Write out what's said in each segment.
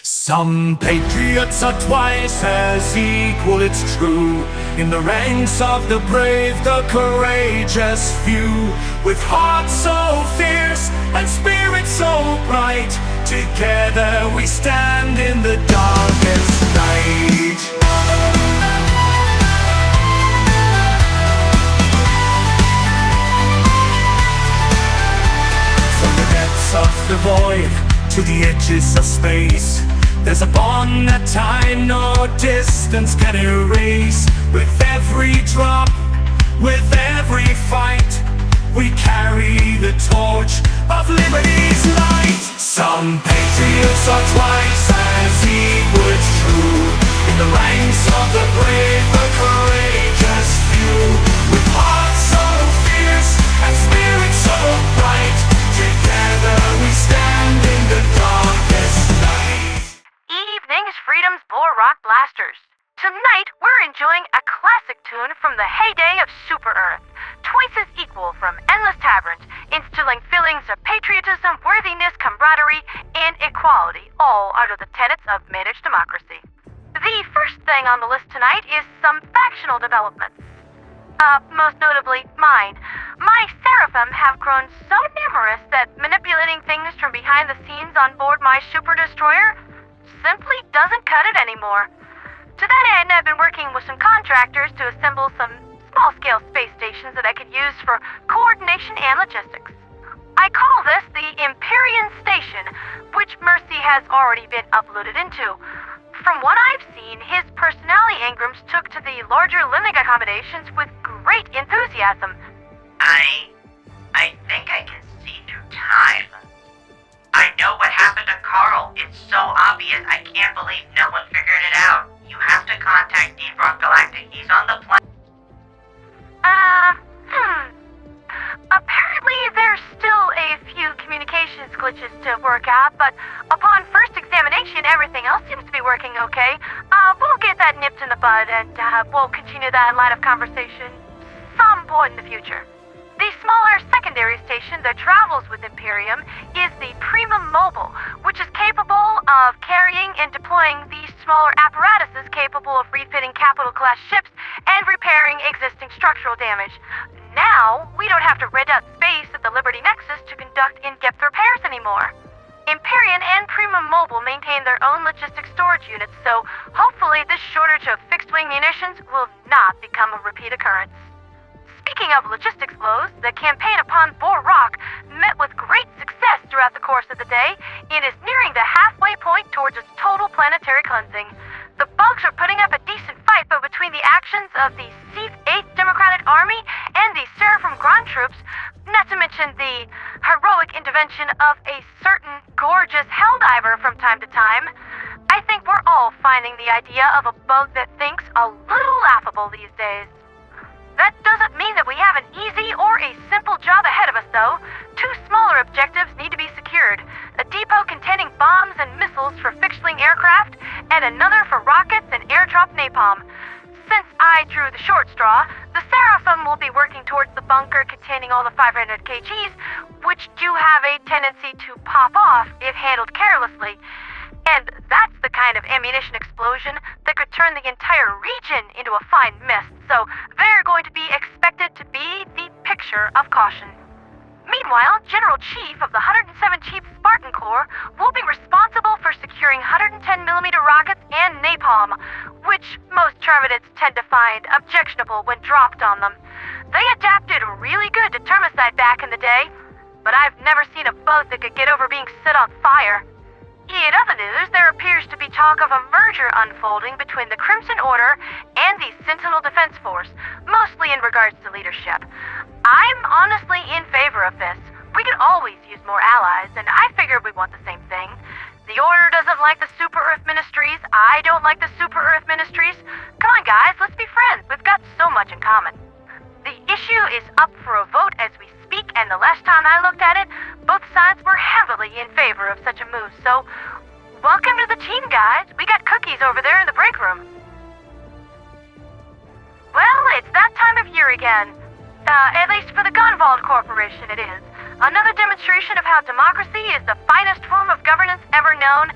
Some patriots are twice as equal, it's true. In the ranks of the brave, the courageous few, with hearts so fierce and spirits so bright, together we stand in the darkest night. From the depths of the void to the edges of space, there's a bond that time no distance can erase. With every drop, with every fight, we carry the torch of liberty's light. Some patriots are twice as equal, it's true. In the ranks of the brave, the courageous few, with hearts so fierce and spirits so bright, together we stand in the darkest night. Evening's Freedom's Bore Rock Blasters. Tonight, we're enjoying a classic tune from the heyday of Super Earth, twice as equal from Endless Taverns, instilling feelings of patriotism, worthiness, camaraderie, and equality, all under the tenets of managed democracy. The first thing on the list tonight is some factional developments. Most notably, mine. My Seraphim have grown so numerous that manipulating things from behind the scenes on board my Super Destroyer simply doesn't cut it anymore. To that end, I've been working with some contractors to assemble some small-scale space stations that I could use for coordination and logistics. I call this the Empyrean Station, which Mercy has already been uploaded into. From what I've seen, his personality engrams took to the larger living accommodations with great enthusiasm. I think I can see through time. I know what happened to Carl. It's so obvious. I can't believe no one figured it out. You have to contact Deep Rock Galactic. He's on the planet. Apparently there's still a few communications glitches to work out, but upon first examination, everything else seems to be working okay. We'll get that nipped in the bud, and we'll continue that line of conversation some point in the future. The smaller secondary station that travels with Imperium is the Primum Mobile, which is capable of carrying and deploying these smaller apparatuses capable of refitting capital-class ships and repairing existing structural damage. Now, we don't have to rent out space at the Liberty Nexus to conduct in-depth repairs anymore. Imperium and Primum Mobile maintain their own logistics storage units, so hopefully this shortage of fixed-wing munitions will not become a repeat occurrence. Speaking of logistics flows, the campaign upon Bore Rock met with great success throughout the course of the day and is nearing the halfway point towards its total planetary cleansing. The bugs are putting up a decent fight, but between the actions of the SEAF 8th Democratic Army and the Seraphim Grand troops, not to mention the heroic intervention of a certain gorgeous helldiver from time to time, I think we're all finding the idea of a bug that thinks a little laughable these days. That doesn't mean that we have an easy or a simple job ahead of us, though. Two smaller objectives need to be secured. A depot containing bombs and missiles for fixed-wing aircraft, and another for rockets and air-drop napalm. Since I drew the short straw, the Seraphim will be working towards the bunker containing all the 500 kgs, which do have a tendency to pop off if handled carelessly. And that's the kind of ammunition explosion that could turn the entire region into a fine mist, so they're going to be expected to be the picture of caution. Meanwhile, General Chief of the 117th Spartan Corps will be responsible for securing 110mm rockets and napalm, which most Termitids tend to find objectionable when dropped on them. They adapted really good to Termicide back in the day, but I've never seen a boat that could get over being set on fire. In other news, there appears to be talk of a merger unfolding between the Crimson Order and the Sentinel Defense Force, mostly in regards to leadership. I'm honestly in favor of this. We could always use more allies, and I figured we want the same thing. The Order doesn't like the Super Earth Ministries. I don't like the Super Earth Ministries. Come on, guys, let's be friends. We've got so much in common. The issue is up for a vote as we speak, and the last time I looked at it, both sides were heavily in favor of such a move, so welcome to the team, guys. We got cookies over there in the break room. Well, it's that time of year again. At least for the Gunvald Corporation it is. Another demonstration of how democracy is the finest form of governance ever known,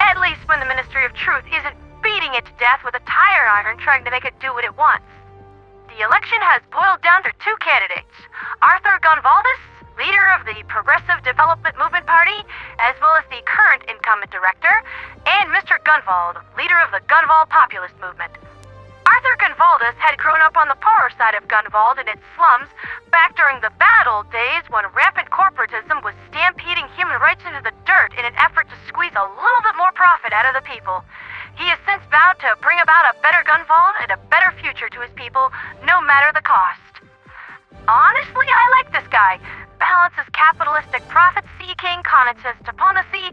At least when the Ministry of Truth isn't beating it to death with a tire iron trying to make it do what it wants. The election has boiled down to two candidates. Arthur Gunvaldus, leader of the Progressive Development Movement Party, as well as the current incumbent director, and Mr. Gunvald, leader of the Gunvald Populist Movement. Arthur Gunvaldus had grown up on the poorer side of Gunvald in its slums back during the bad old days when rampant corporatism was stampeding human rights into the dirt in an effort to squeeze a little bit more profit out of the people. He has since vowed to bring about a better Gunvald and a better future to his people, no matter the cost. Honestly, I like this guy. Balances capitalistic profit-seeking, cognizance diplomacy,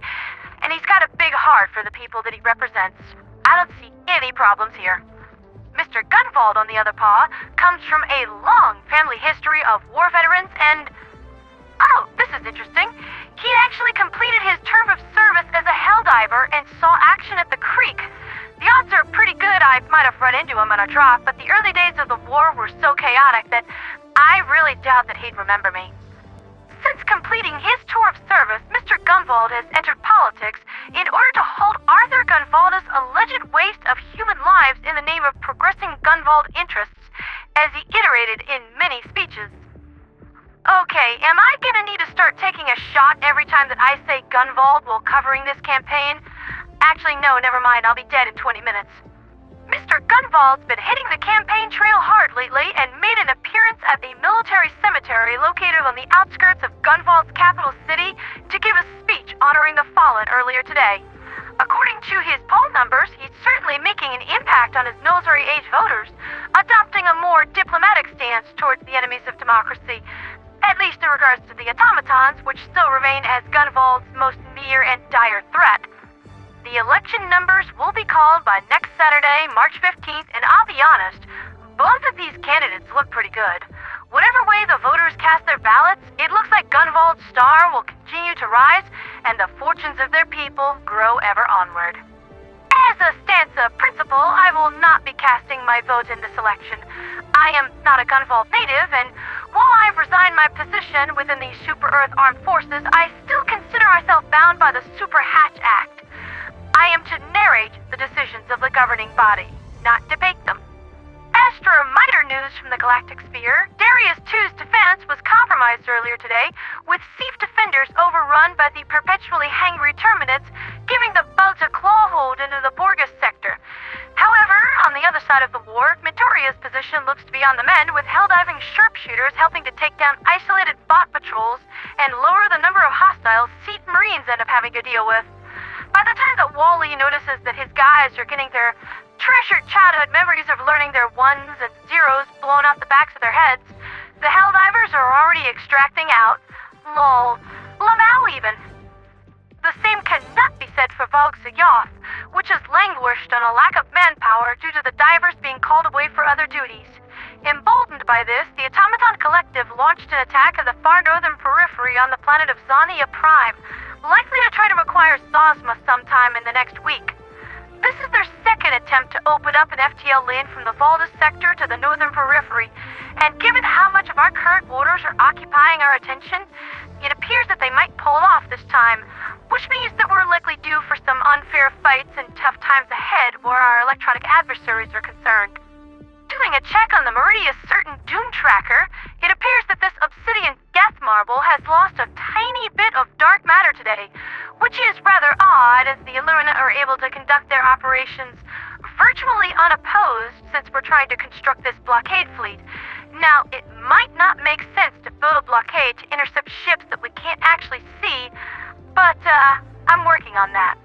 and he's got a big heart for the people that he represents. I don't see any problems here. Mr. Gunvald, on the other paw, comes from a long family history of war veterans and... Oh, this is interesting. He actually completed his term of service as a helldiver and saw action at the creek. The odds are pretty good I might have run into him on a drop, but the early days of the war were so chaotic that I really doubt that he'd remember me. Since completing his tour of service, Mr. Gunvald has entered politics in order to hold Arthur Gunvaldus' alleged waste of human lives in the name of progressing Gunvald interests, as he iterated in many speeches. Okay, am I gonna need to start taking a shot every time that I say Gunvald while covering this campaign? Actually, no, never mind, I'll be dead in 20 minutes. Mr. Gunvald's been hitting the campaign trail hard lately and made an appearance at the military cemetery located on the outskirts of Gunvald's capital city to give a speech honoring the fallen earlier today. According to his poll numbers, he's certainly making an impact on his military-age voters, adopting a more diplomatic stance towards the enemies of democracy, at least in regards to the Automatons, which still remain as Gunvald's most near and dire threat. The election numbers will be called by next Saturday, March 15th, and I'll be honest, both of these candidates look pretty good. Whatever way the voters cast their ballots, it looks like Gunvald's star will continue to rise and the fortunes of their people grow ever onward. As a stance of principle, I will not be casting my vote in this election. I am not a Gunvald native, and while I've resigned my position within the Super Earth Armed Forces, I still consider myself bound by the Super Hatch Act. I am to narrate the decisions of the governing body, not debate them. As for minor news from the galactic sphere, Darius II's defense was compromised earlier today, with SEAF defenders overrun by the perpetually hangry Terminids, giving the bugs a clawhold into the Borgus sector. However, on the other side of the war, Mintoria's position looks to be on the mend, with hell-diving sharpshooters helping to take down isolated bot patrols and lower the number of hostiles Seat Marines end up having to deal with. By the time that Wally notices that his guys are getting their treasured childhood memories of learning their ones and zeros blown off the backs of their heads, the Helldivers are already extracting out. Lol. Lamau even. The same cannot be said for Vog-Sojoth, which has languished on a lack of manpower due to the divers being called away for other duties. Emboldened by this, the Automaton Collective launched an attack of the far northern periphery on the planet of Zzaniah Prime, likely to try to acquire Zosma sometime in the next week. This is their second attempt to open up an FTL lane from the Valdus sector to the northern periphery, and given how much of our current waters are occupying our attention, it appears that they might pull it off this time, which means that we're likely due for some unfair fights and tough times ahead where our electronic adversaries are concerned. Doing a check on the Meridia's certain Doom tracker, it appears that this obsidian death marble has lost a tiny bit of dark matter today, which is rather odd as the Illumina are able to conduct their operations virtually unopposed since we're trying to construct this blockade fleet. Now, it might not make sense to build a blockade to intercept ships that we can't actually see, but I'm working on that.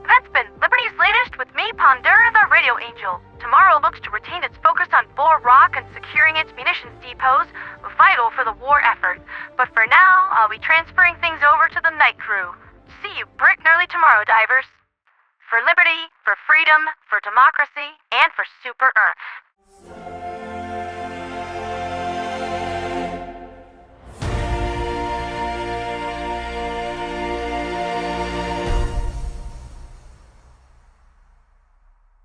That's been Liberty's latest with me, Pandora the Radio Angel. Tomorrow looks to retain its focus on Bull Rock and securing its munitions depots, vital for the war effort. But for now, I'll be transferring things over to the night crew. See you bright and early tomorrow, divers. For liberty, for freedom, for democracy, and for Super Earth.